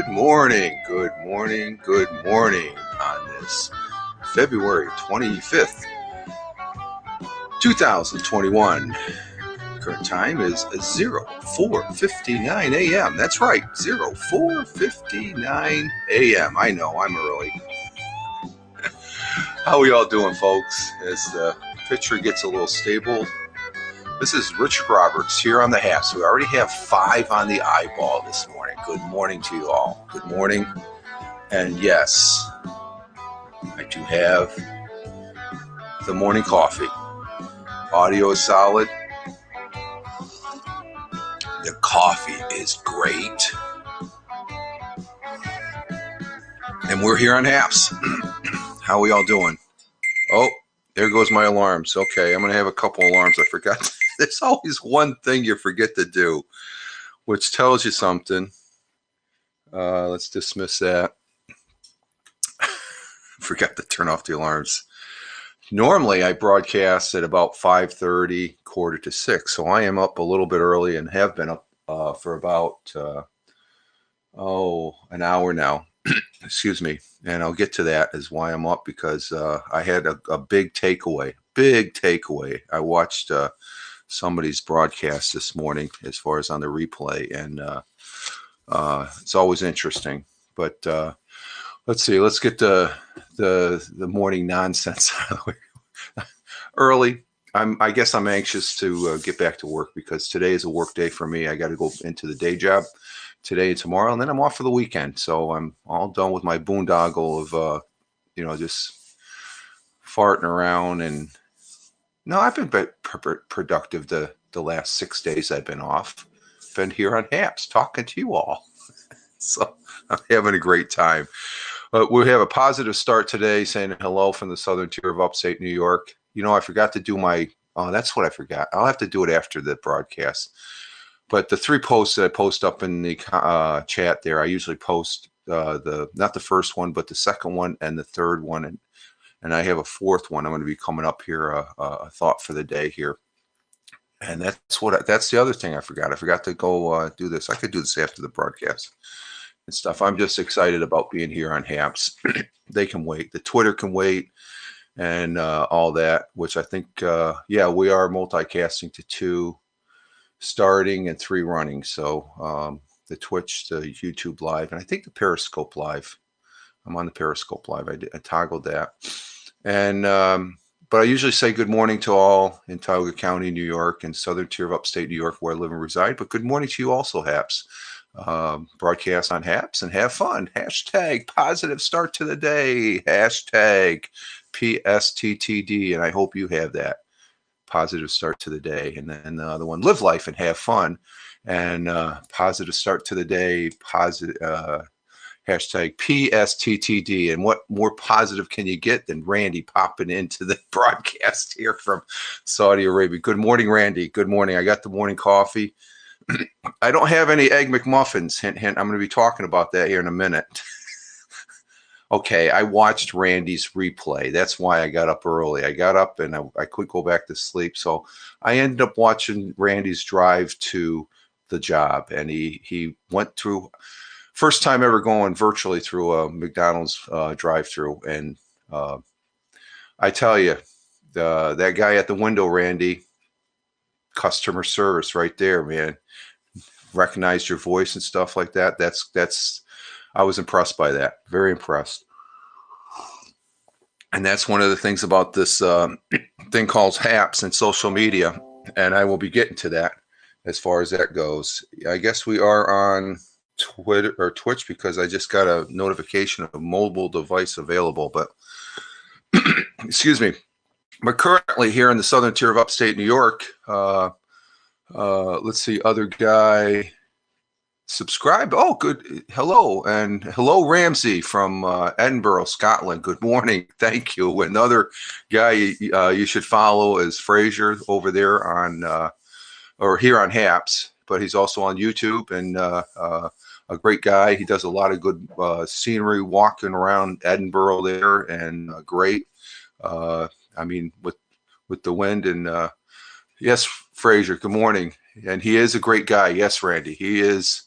Good morning on this February 25th, 2021. Current time is 04:59 a.m. That's right, 04:59 a.m. I know, I'm early. How are y'all doing, folks? As the picture gets a little stable, this is Richard Roberts here on the Happs. We already have 5 on the eyeball this morning. Good morning to you all. Good morning. And yes, I do have the morning coffee. Audio is solid. The coffee is great. And we're here on Happs. How are y'all doing? Oh, there goes my alarms. Okay, I'm going to have a couple alarms. I forgot. There's always one thing you forget to do, which tells you something. Let's dismiss that. Forgot to turn off the alarms. Normally, I broadcast at about 5:30, 5:45, so I am up a little bit early and have been up for about, an hour now. Excuse me. And I'll get to that as why I'm up, because I had a big takeaway. I watched somebody's broadcast this morning as far as on the replay, and it's always interesting. But let's see. Let's get the morning nonsense out of the way. Early. I guess I'm anxious to get back to work, because today is a work day for me. I got to go into the day job today and tomorrow, and then I'm off for the weekend. So I'm all done with my boondoggle of just farting around. And no, I've been productive the last 6 days I've been off. Been here on Happs talking to you all. So I'm having a great time. We'll have a positive start today, saying hello from the southern tier of upstate New York. I forgot to do that's what I forgot. I'll have to do it after the broadcast. But the 3 posts that I post up in the chat there, I usually post not the first one, but the second one and the third one. And I have a 4th one. I'm going to be coming up here, a thought for the day here. And that's the other thing I forgot. I forgot to go do this. I could do this after the broadcast and stuff. I'm just excited about being here on Happs. They can wait. The Twitter can wait, and all that, which I think, we are multicasting to 2 starting and 3 running. So the Twitch, the YouTube live, and I think the Periscope live. I'm on the Periscope live. I toggled that. And but I usually say good morning to all in Tioga County, New York, and southern tier of upstate New York, where I live and reside. But good morning to you also, Happs. Broadcast on Happs and have fun. Hashtag positive start to the day. Hashtag PSTTD. And I hope you have that positive start to the day. And then the other one, live life and have fun. And positive start to the day. Hashtag PSTTD. And what more positive can you get than Randy popping into the broadcast here from Saudi Arabia? Good morning, Randy. Good morning. I got the morning coffee. I don't have any Egg McMuffins. Hint, hint. I'm going to be talking about that here in a minute. Okay, I watched Randy's replay. That's why I got up early. I got up and I couldn't go back to sleep. So I ended up watching Randy's drive to the job. And he went through, first time ever going virtually through a McDonald's drive-through. And I tell you, that guy at the window, Randy, customer service right there, man. Recognized your voice and stuff like that. That's I was impressed by that. Very impressed. And that's one of the things about this thing called Happs and social media. And I will be getting to that as far as that goes. I guess we are on Twitter or Twitch, because I just got a notification of a mobile device available. But excuse me. But currently here in the southern tier of upstate New York, let's see, other guy subscribe. Oh, good. Hello. And hello, Ramsey from Edinburgh, Scotland. Good morning. Thank you. Another guy you should follow is Fraser over there on, or here on Happs, but he's also on YouTube, and a great guy. He does a lot of good scenery walking around Edinburgh there, and great. With the wind and yes, Fraser, good morning. And he is a great guy. Yes, Randy, he is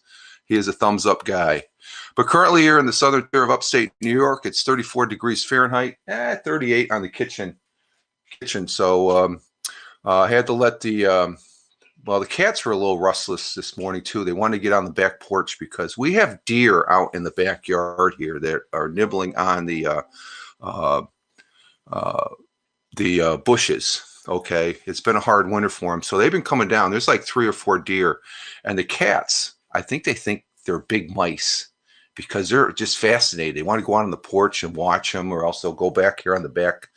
a thumbs up guy. But currently here in the southern tier of upstate New York, it's 34 degrees Fahrenheit, 38 on the kitchen. So I had to let the cats were a little restless this morning too. They wanted to get on the back porch because we have deer out in the backyard here that are nibbling on the bushes. Okay, it's been a hard winter for them, so they've been coming down. There's like 3 or 4 deer, and the cats, I think they think they're big mice because they're just fascinated. They want to go out on the porch and watch them, or else they'll go back here on the back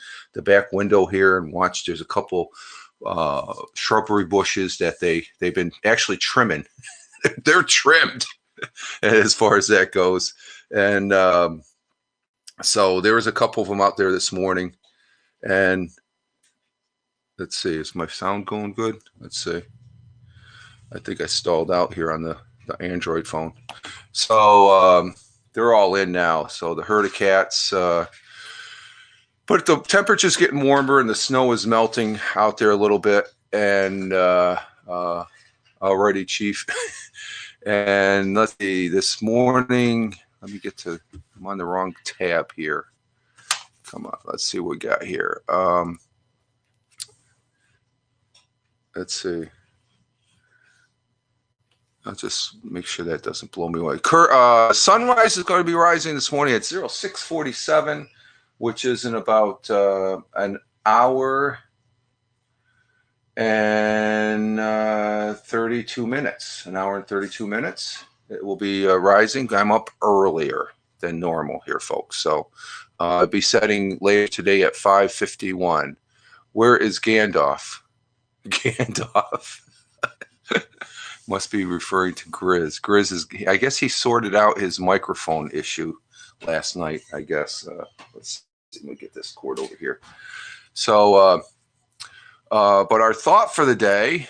window here and watch. There's a couple shrubbery bushes that they've been actually trimming. They're trimmed as far as that goes, and so there was a couple of them out there this morning. And let's see, is my sound going good? Let's see. I think I stalled out here on the Android phone. So they're all in now. So the herd of cats. But the temperature's getting warmer and the snow is melting out there a little bit. And already, Chief. And let's see, this morning, I'm on the wrong tab here. Come on, let's see what we got here. Let's see. I'll just make sure that doesn't blow me away. Sunrise is going to be rising this morning at 06:47, which is in about an hour and 32 minutes. An hour and 32 minutes. It will be rising. I'm up earlier than normal here, folks. So I'll be setting later today at 5:51. Where is Gandalf? Gandalf. Must be referring to Grizz. Grizz is, I guess he sorted out his microphone issue last night, I guess. Let's see, let me get this cord over here. So, but our thought for the day,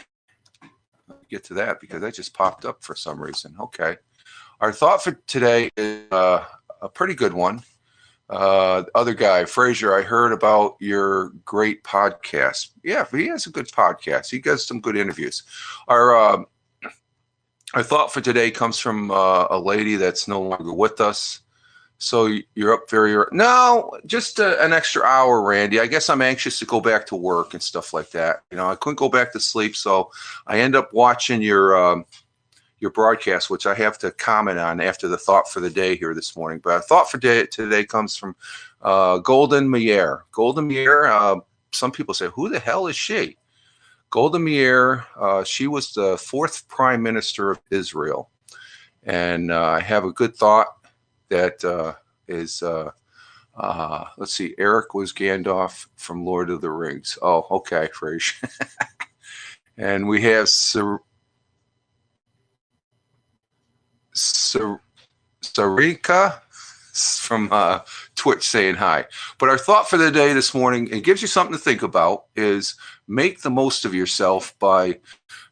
I'll get to that because that just popped up for some reason. Okay. Our thought for today is a pretty good one. Other guy, Frazier, I heard about your great podcast. Yeah, he has a good podcast. He does some good interviews. Our thought for today comes from a lady that's no longer with us. So you're up very early. No, just an extra hour, Randy. I guess I'm anxious to go back to work and stuff like that. You know, I couldn't go back to sleep, so I end up watching your broadcast, which I have to comment on after the thought for the day here this morning. But our thought for today comes from Golden Meir. Golden Meir, some people say, who the hell is she? Golden Meir, she was the 4th Prime Minister of Israel. And I have a good thought that is, let's see, Eric was Gandalf from Lord of the Rings. Oh, okay, Frazier. And we have Sarika from Twitch saying hi. But our thought for the day this morning, it gives you something to think about, is make the most of yourself by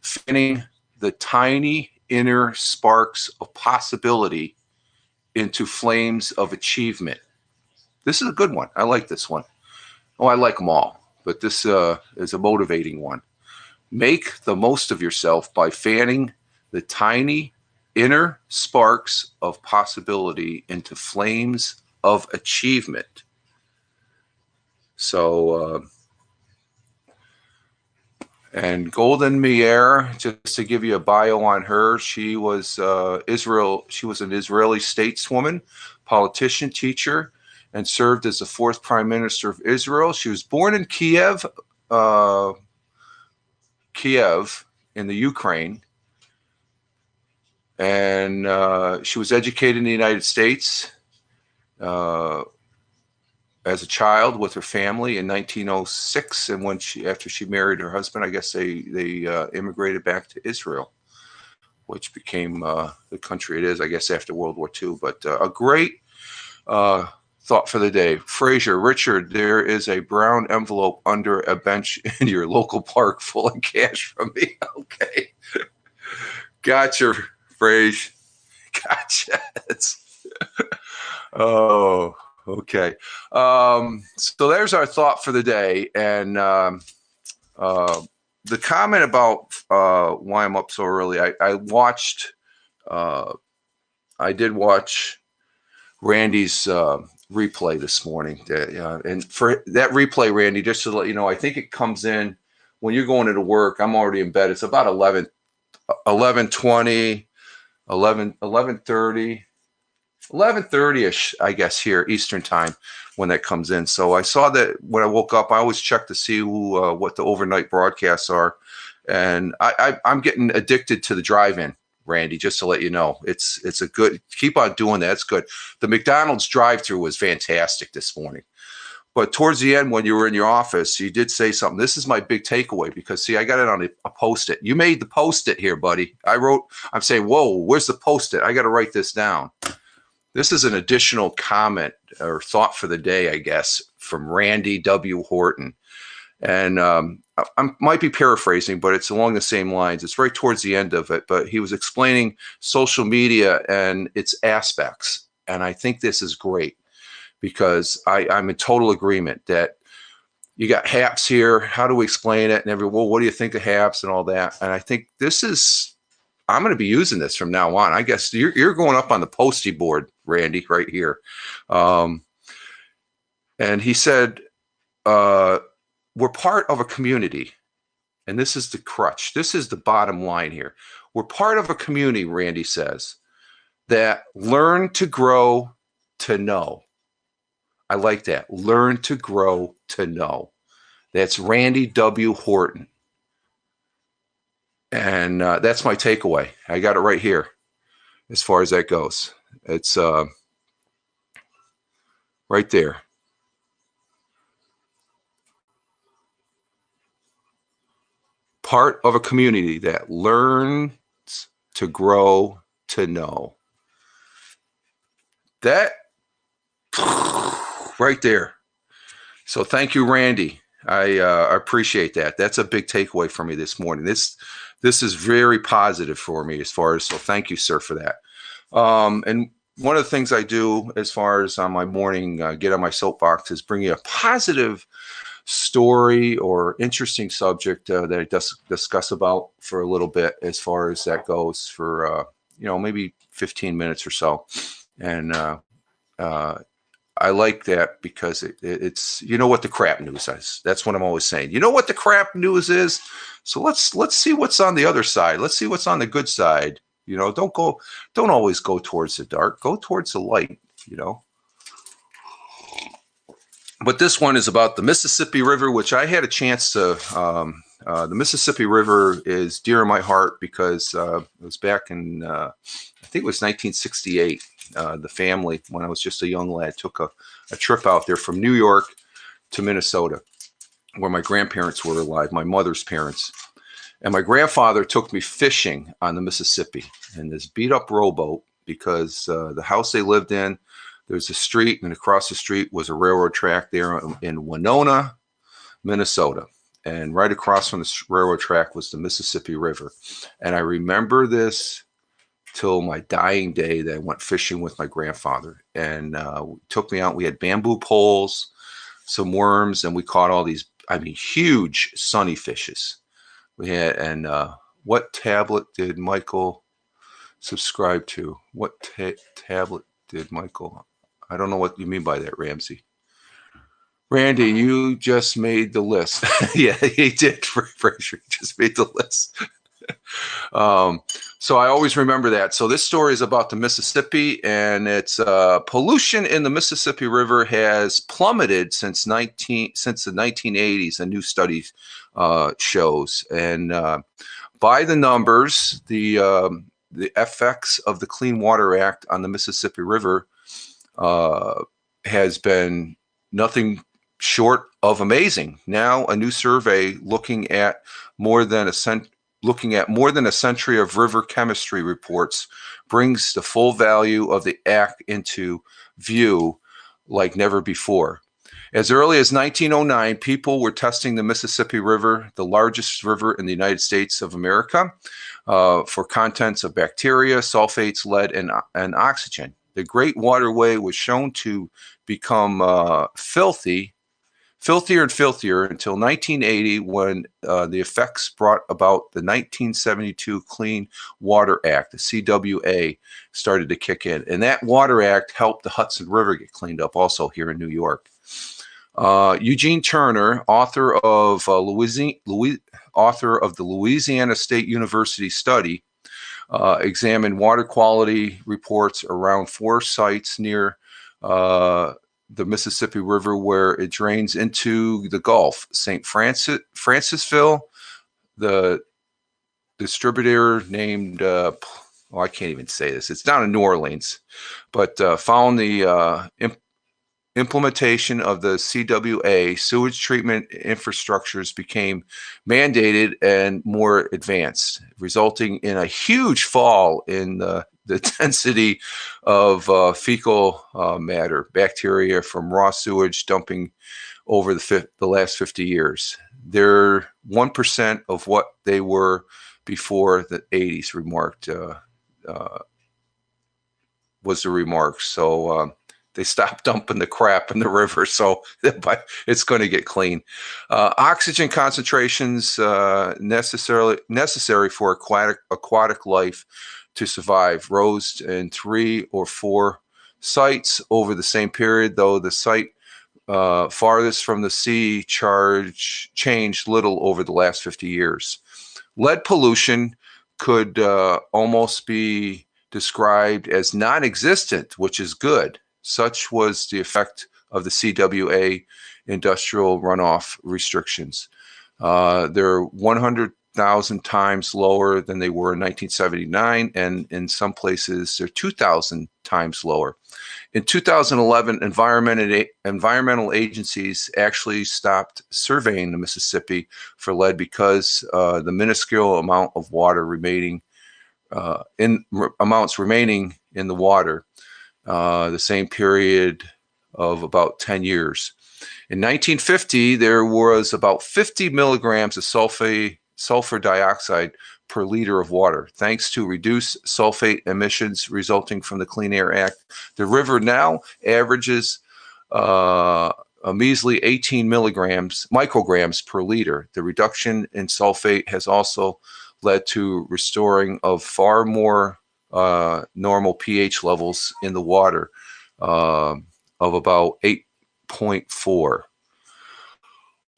fanning the tiny inner sparks of possibility into flames of achievement. This is a good one. I like this one. Oh, I like them all, but this is a motivating one. Make the most of yourself by fanning the tiny inner sparks of possibility into flames of achievement. So, and Golden Meir, just to give you a bio on her, she was She was an Israeli stateswoman, politician, teacher, and served as the 4th Prime Minister of Israel. She was born in Kiev in the Ukraine. And she was educated in the United States as a child with her family in 1906. And after she married her husband, I guess they immigrated back to Israel, which became the country it is, I guess, after World War II. But a great thought for the day. Frazier, Richard, there is a brown envelope under a bench in your local park full of cash from me. Okay. Gotcha. Frage. Gotcha. Oh, okay. So there's our thought for the day. And the comment about why I'm up so early, I did watch Randy's replay this morning. And for that replay, Randy, just to let you know, I think it comes in when you're going into work. I'm already in bed. It's about 11:20, 11:30. 11:30ish, I guess, here Eastern time when that comes in. So I saw that when I woke up. I always check to see what the overnight broadcasts are, and I'm getting addicted to the drive-in, Randy. Just to let you know, it's a good. Keep on doing that. It's good. The McDonald's drive-through was fantastic this morning. But towards the end, when you were in your office, you did say something. This is my big takeaway because, see, I got it on a Post-it. You made the Post-it here, buddy. I'm saying, whoa, where's the Post-it? I got to write this down. This is an additional comment or thought for the day, I guess, from Randy W. Horton. And I might be paraphrasing, but it's along the same lines. It's right towards the end of it. But he was explaining social media and its aspects. And I think this is great because I'm in total agreement that you got Happs here. How do we explain it? And well, what do you think of Happs and all that? And I think I'm going to be using this from now on. I guess you're going up on the postie board, Randy, right here. And he said, we're part of a community. And this is the crutch. This is the bottom line here. We're part of a community, Randy says, that learn to grow to know. I like that. Learn to grow to know. That's Randy W. Horton. And that's my takeaway. I got it right here as far as that goes. It's right there. Part of a community that learns to grow to know. That right there. So thank you, Randy. I appreciate that. That's a big takeaway for me this morning. This is very positive for me as far as, so thank you, sir, for that. And one of the things I do as far as on my morning, get on my soapbox is bring you a positive story or interesting subject that I discuss about for a little bit as far as that goes for, maybe 15 minutes or so. And I like that because it's what the crap news is. That's what I'm always saying. You know what the crap news is? So let's see what's on the other side. Let's see what's on the good side. Don't always go towards the dark. Go towards the light, But this one is about the Mississippi River, which I had a chance to. The Mississippi River is dear in my heart because it was back in, I think it was 1968. The family, when I was just a young lad, took a trip out there from New York to Minnesota, where my grandparents were alive, my mother's parents. And my grandfather took me fishing on the Mississippi in this beat up rowboat because the house they lived in, there's a street, and across the street was a railroad track there in Winona, Minnesota. And right across from the railroad track was the Mississippi River. And I remember this till my dying day that I went fishing with my grandfather, and took me out. We had bamboo poles, some worms, and we caught all these, huge sunny fishes. We had, and what tablet did Michael subscribe to? What tablet did Michael? I don't know what you mean by that, Ramsey. Randy, you just made the list. Yeah, he did. Fraser just made the list. So I always remember that. So this story is about the Mississippi, and it's pollution in the Mississippi River has plummeted since the 1980s. A new study shows, and by the numbers, the effects of the Clean Water Act on the Mississippi River has been nothing short of amazing. Now, a new survey looking at more than a century of river chemistry reports brings the full value of the act into view like never before. As early as 1909, people were testing the Mississippi River, the largest river in the United States of America, for contents of bacteria, sulfates, lead, and oxygen. The great waterway was shown to become filthy filthier and filthier until 1980, when the effects brought about the 1972 Clean Water Act, the CWA, started to kick in. And that Water Act helped the Hudson River get cleaned up also here in New York. Eugene Turner, author of the Louisiana State University study, examined water quality reports around 4 sites near the Mississippi River where it drains into the Gulf: St. Francisville, the distributor named, I can't even say this, it's down in New Orleans, but found the implementation of the CWA, sewage treatment infrastructures became mandated and more advanced, resulting in a huge fall in the density of fecal matter, bacteria from raw sewage dumping over the last 50 years. They're 1% of what they were before the 80s, was the remark. So they stopped dumping the crap in the river, so it's going to get clean. Oxygen concentrations necessary for aquatic life to survive rose in 3 or 4 sites over the same period, though the site farthest from the sea changed little over the last 50 years. Lead pollution could almost be described as non-existent, which is good. Such was the effect of the CWA industrial runoff restrictions. They're 100,000 times lower than they were in 1979, and in some places they're 2,000 times lower. In 2011, environmental agencies actually stopped surveying the Mississippi for lead because the minuscule amount of water remaining amounts remaining in the water. The same period of about 10 years. In 1950, there was about 50 milligrams of sulfur dioxide per liter of water. Thanks to reduced sulfate emissions resulting from the Clean Air Act, the river now averages a measly 18 micrograms per liter. The reduction in sulfate has also led to restoring of far more normal pH levels in the water of about 8.4.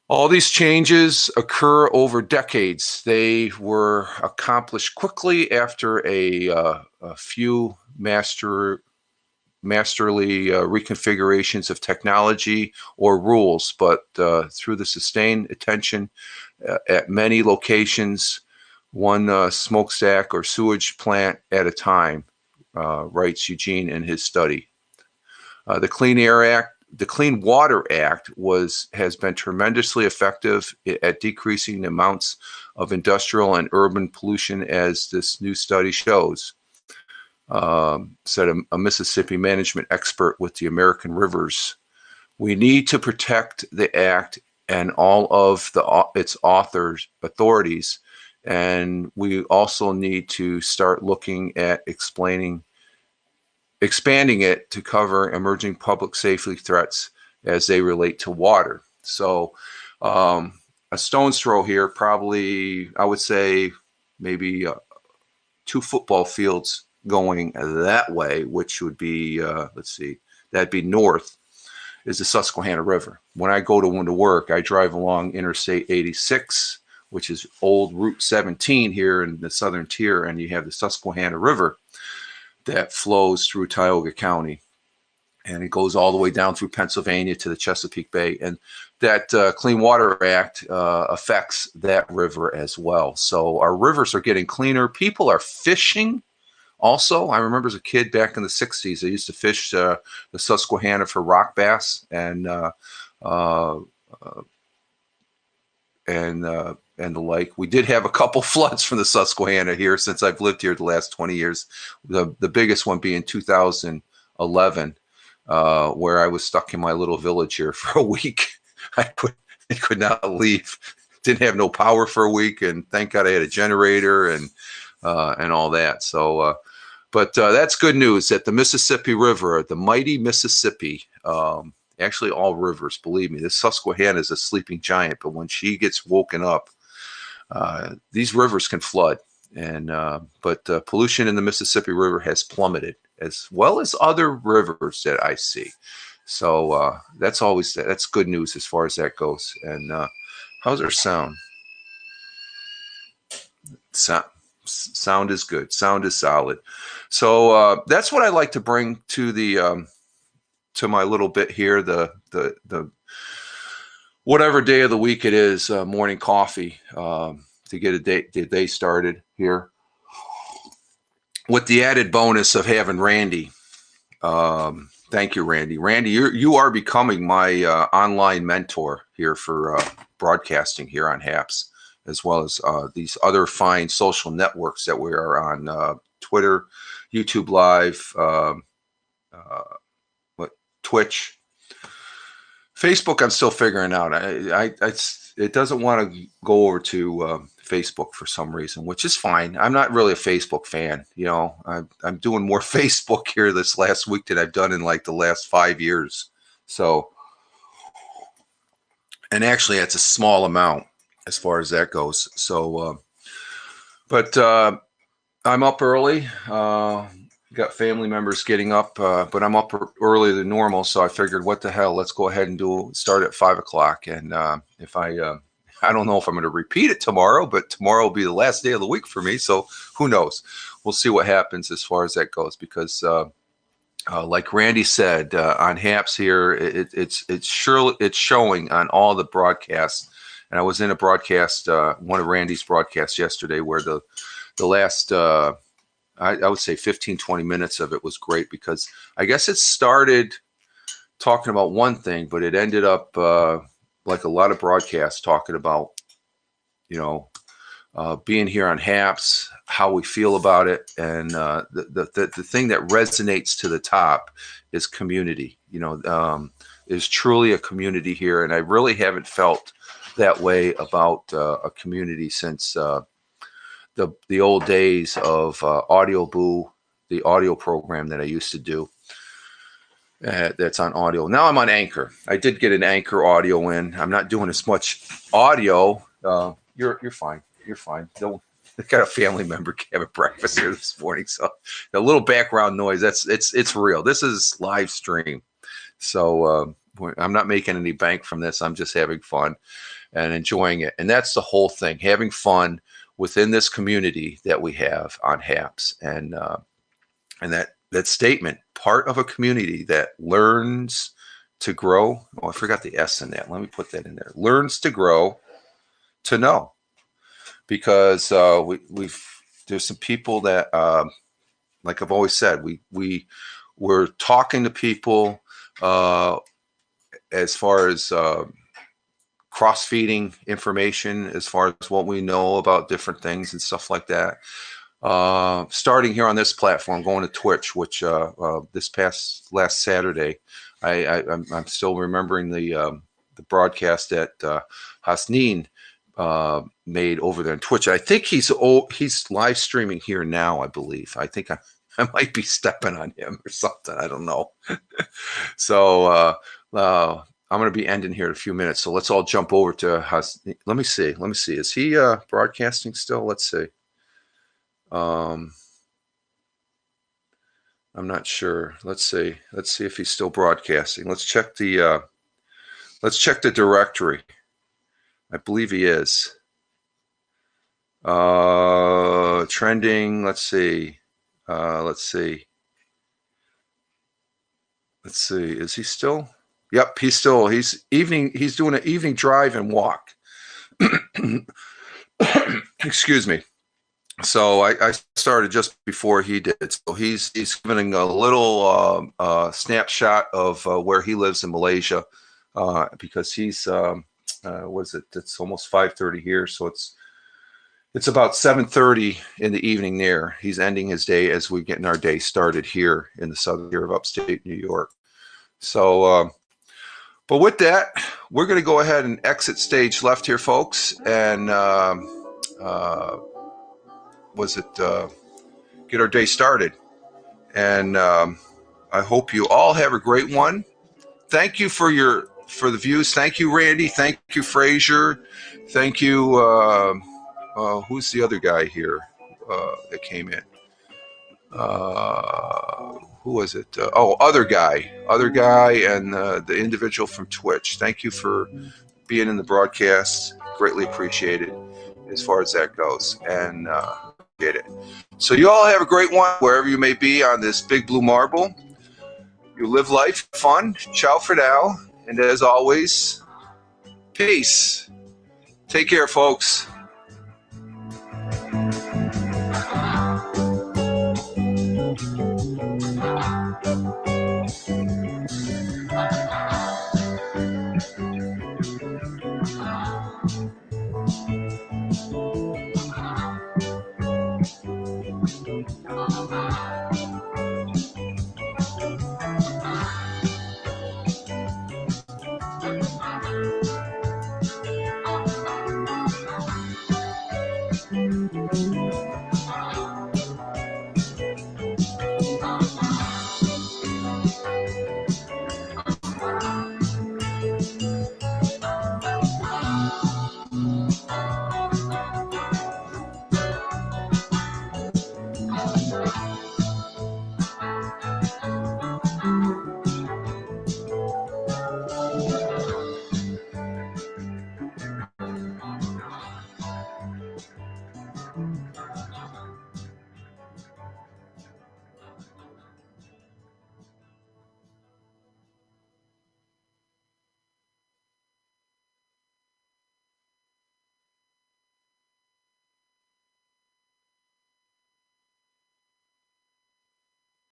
All these changes occur over decades. They were accomplished quickly after a few masterly reconfigurations of technology or rules, but through the sustained attention at many locations, one smokestack or sewage plant at a time, writes Eugene in his study. The Clean Water Act has been tremendously effective at decreasing the amounts of industrial and urban pollution, as this new study shows, said a Mississippi management expert with the American Rivers. We need to protect the act and all of its authorities, and we also need to start looking at expanding it to cover emerging public safety threats as they relate to water. So a stone's throw here, probably, I would say maybe 2 football fields going that way, which would be, that'd be north, is the Susquehanna River. When I go to work, I drive along Interstate 86, which is old Route 17 here in the southern tier, and you have the Susquehanna River that flows through Tioga County, and it goes all the way down through Pennsylvania to the Chesapeake Bay. And that Clean Water Act affects that river as well. So our rivers are getting cleaner. People are fishing. Also, I remember as a kid back in the 60s, I used to fish the Susquehanna for rock bass and the like. We did have a couple floods from the Susquehanna here since I've lived here the last 20 years. The biggest one being 2011, where I was stuck in my little village here for a week. I could not leave. Didn't have no power for a week, and thank God I had a generator and all that. So, but that's good news that the Mississippi River, the mighty Mississippi, Actually, all rivers, believe me. This Susquehanna is a sleeping giant, but when she gets woken up, these rivers can flood. But pollution in the Mississippi River has plummeted, as well as other rivers that I see. So that's good news as far as that goes. And how's our sound? Sound is good. Sound is solid. So that's what I like to bring to the to my little bit here. The whatever day of the week it is, morning coffee to get the day started here. With the added bonus of having Randy. Thank you, Randy. Randy, you are becoming my online mentor here for broadcasting here on Happs, as well as these other fine social networks that we are on: Twitter, YouTube Live, Twitch, Facebook. I'm still figuring out. It doesn't want to go over to Facebook for some reason, which is fine. I'm not really a Facebook fan. I'm doing more Facebook here this last week than I've done in like the last 5 years. So, and actually, that's a small amount as far as that goes. So, but I'm up early. Got family members getting up, but I'm up earlier than normal. So I figured, what the hell? Let's go ahead and start at 5 o'clock. And if I don't know if I'm going to repeat it tomorrow, but tomorrow will be the last day of the week for me. So who knows? We'll see what happens as far as that goes. Because like Randy said on Happs here, it's showing on all the broadcasts. And I was in a broadcast, one of Randy's broadcasts yesterday, where the last I would say 15, 20 minutes of it was great, because I guess it started talking about one thing, but it ended up like a lot of broadcasts talking about, being here on Happs, how we feel about it. And the thing that resonates to the top is community. Is truly a community here. And I really haven't felt that way about a community since the old days of Audio Boo, the audio program that I used to do. That's on audio. Now I'm on Anchor. I did get an Anchor audio in. I'm not doing as much audio. You're fine. You're fine. I got a family member having breakfast here this morning, so a little background noise. It's real. This is live stream, so I'm not making any bank from this. I'm just having fun and enjoying it, and that's the whole thing: having fun within this community that we have on Happs, and that statement, part of a community that learns to grow. Oh, I forgot the S in that. Let me put that in there. Learns to grow, to know, because there's some people that, like I've always said, we're talking to people as far as cross-feeding information, as far as what we know about different things and stuff like that. Starting here on this platform, going to Twitch, which this last Saturday, I'm still remembering the broadcast that Hasneen made over there on Twitch. I think he's live streaming here now, I believe. I think I might be stepping on him or something. I don't know. So I'm going to be ending here in a few minutes. So let's all jump over to Hasneen. Let me see. Is he broadcasting still? Let's see. I'm not sure. Let's see if he's still broadcasting. Let's check the directory. I believe he is. Trending. Let's see. Is he still? Yep, he's still. He's doing an evening drive and walk. Excuse me. So I started just before he did. So he's giving a little snapshot of where he lives in Malaysia, because he's it's almost 5:30 here, so it's about 7:30 in the evening there. He's ending his day as we're getting our day started here in the southern tier of upstate New York. So, but with that, we're going to go ahead and exit stage left here, folks, and get our day started. And I hope you all have a great one. thank you for the views. Thank you, Randy. Thank you, Frazier. Thank you. Who's the other guy here that came in? Who was it? Other guy, and the individual from Twitch. Thank you for being in the broadcast. Greatly appreciated as far as that goes, and get it. So you all have a great one wherever you may be on this big blue marble. You live life fun. Ciao for now, and as always, peace. Take care, folks.